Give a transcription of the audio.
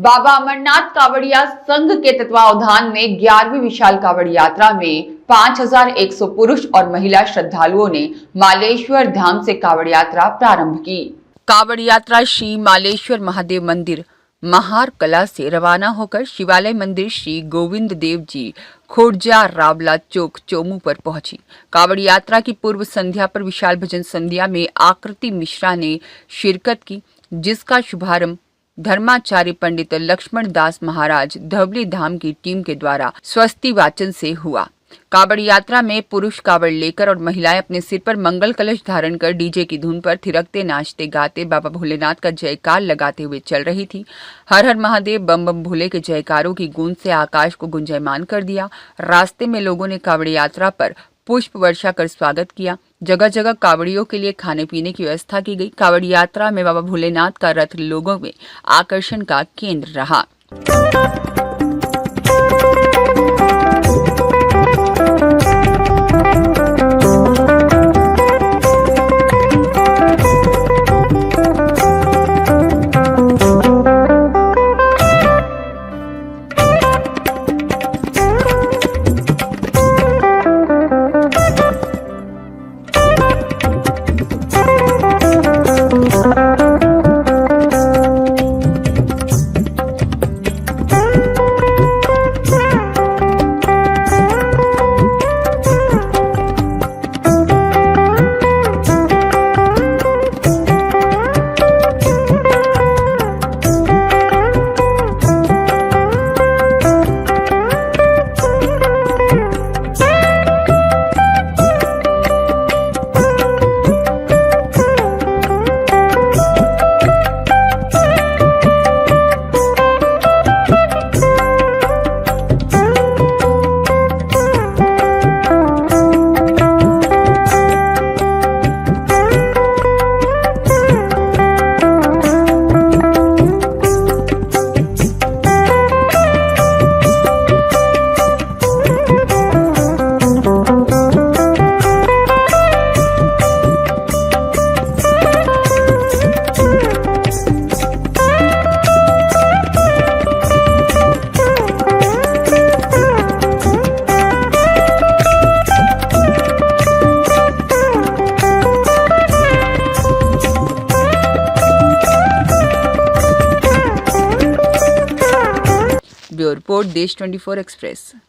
बाबा अमरनाथ कावड़िया संघ के तत्वावधान में 11वीं विशाल कावड़ यात्रा में 5100 पुरुष और महिला श्रद्धालुओं ने मालेश्वर धाम से कावड़ यात्रा प्रारंभ की। कावड़ यात्रा श्री मालेश्वर महादेव मंदिर महार कला से रवाना होकर शिवालय मंदिर श्री गोविंद देव जी खोड़जा रावला चौक चोमू पर पहुंची। कावड़ यात्रा की पूर्व संध्या पर विशाल भजन संध्या में आकृति मिश्रा ने शिरकत की, जिसका शुभारंभ धर्माचार्य पंडित लक्ष्मण दास महाराज धवली धाम की टीम के द्वारा स्वस्ति वाचन से हुआ। कावड़ यात्रा में पुरुष कावड़ लेकर और महिलाएं अपने सिर पर मंगल कलश धारण कर डीजे की धुन पर थिरकते नाचते गाते बाबा भोलेनाथ का जयकार लगाते हुए चल रही थी। हर हर महादेव बम बम भोले के जयकारों की गूंज से आकाश को गुंजायमान कर दिया। रास्ते में लोगों ने कावड़ यात्रा पर पुष्प वर्षा कर स्वागत किया। जगह जगह कावड़ियों के लिए खाने पीने की व्यवस्था की गई। कावड़ यात्रा में बाबा भोलेनाथ का रथ लोगों में आकर्षण का केंद्र रहा। ब्यूरो रिपोर्ट देश 24 एक्सप्रेस।